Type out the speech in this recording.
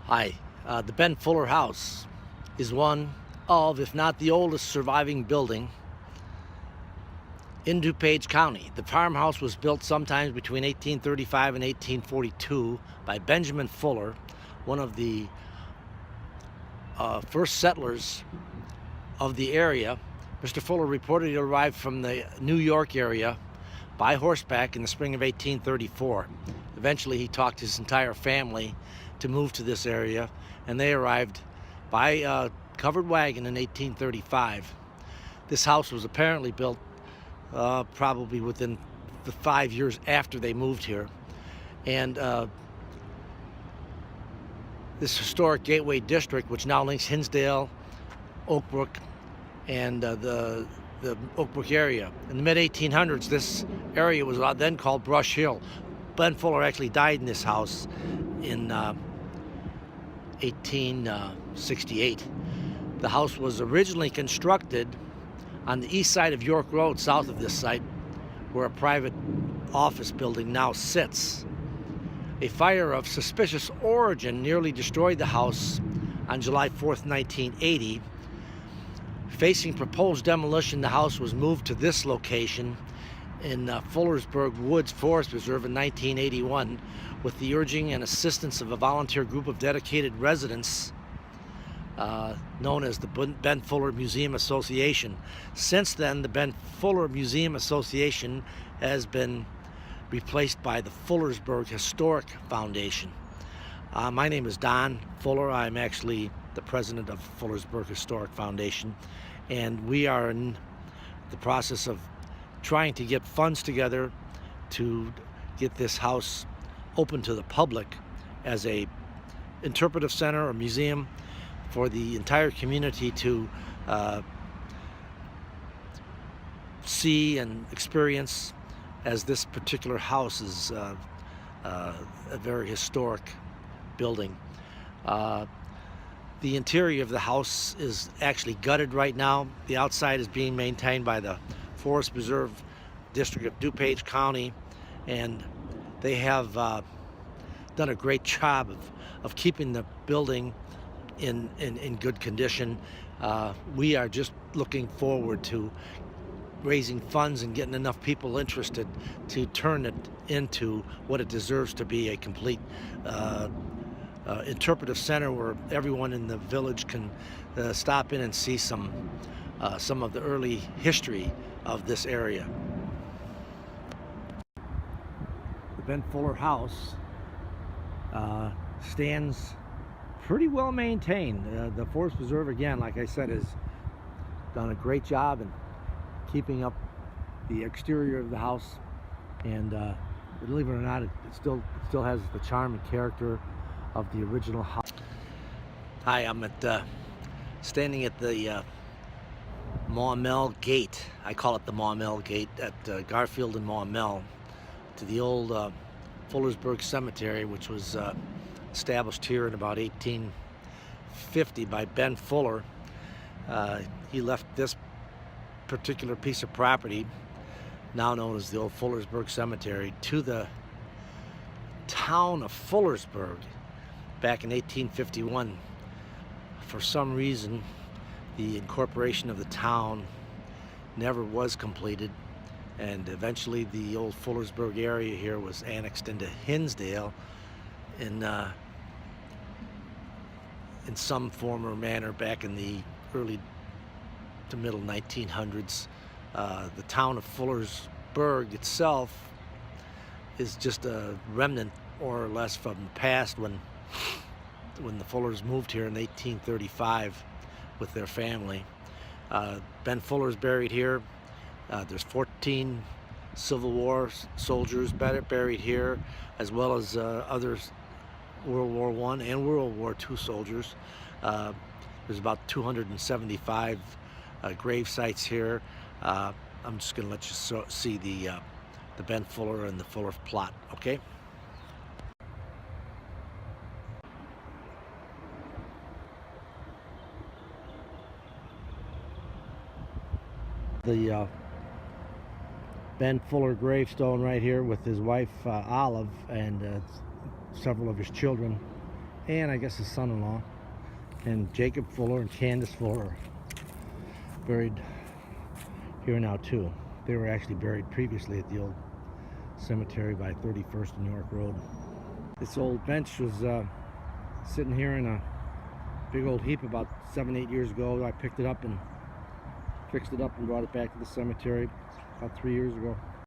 Hi, the Ben Fuller House is one of, if not the oldest surviving building in DuPage County. The farmhouse was built sometime between 1835 and 1842 by Benjamin Fuller, one of the first settlers of the area. Mr. Fuller reportedly arrived from the New York area by horseback in the spring of 1834. Eventually he talked his entire family to move to this area, and they arrived by covered wagon in 1835. This house was apparently built probably within the 5 years after they moved here, and this historic Gateway District, which now links Hinsdale, Oakbrook, and the Oakbrook area. In the mid-1800s, this area was then called Brush Hill. Ben Fuller actually died in this house in 1868. The house was originally constructed on the east side of York Road, south of this site, where a private office building now sits. A fire of suspicious origin nearly destroyed the house on July 4th, 1980. Facing proposed demolition, the house was moved to this location in Fullersburg Woods Forest Reserve in 1981 with the urging and assistance of a volunteer group of dedicated residents known as the Ben Fuller Museum Association. Since then, the Ben Fuller Museum Association has been replaced by the Fullersburg Historic Foundation. My name is Don Fuller. I'm actually the president of Fullersburg Historic Foundation, and we are in the process of trying to get funds together to get this house open to the public as a interpretive center or museum for the entire community to see and experience, as this particular house is a very historic building. The interior of the house is actually gutted right now. The outside is being maintained by the Forest Preserve District of DuPage County, and they have done a great job of keeping the building in good condition. We are just looking forward to raising funds and getting enough people interested to turn it into what it deserves to be, a complete interpretive center where everyone in the village can stop in and see some of the early history of this area. The Ben Fuller House stands pretty well maintained. The Forest Preserve, again, like I said, has done a great job in keeping up the exterior of the house, and believe it or not, it still has the charm and character of the original house. Hi, I'm standing at the Maumelle Gate. I call it the Maumelle Gate at Garfield and Maumelle, to the old Fullersburg Cemetery, which was established here in about 1850 by Ben Fuller. He left this particular piece of property, now known as the old Fullersburg Cemetery, to the town of Fullersburg back in 1851. For some reason, the incorporation of the town never was completed, and eventually the old Fullersburg area here was annexed into Hinsdale in some form or manner back in the early to middle 1900s. The town of Fullersburg itself is just a remnant, more or less, from the past when the Fullers moved here in 1835 with their family. Ben Fuller is buried here. There's 14 Civil War soldiers buried here, as well as others, World War I and World War II soldiers. There's about 275 grave sites here. I'm just going to let you see the Ben Fuller and the Fuller plot, okay? The Ben Fuller gravestone right here with his wife Olive and several of his children and I guess his son-in-law, and Jacob Fuller and Candace Fuller are buried here now too. They were actually buried previously at the old cemetery by 31st and York Road. This old bench was sitting here in a big old heap about 7-8 years ago. I picked it up and fixed it up and brought it back to the cemetery about 3 years ago.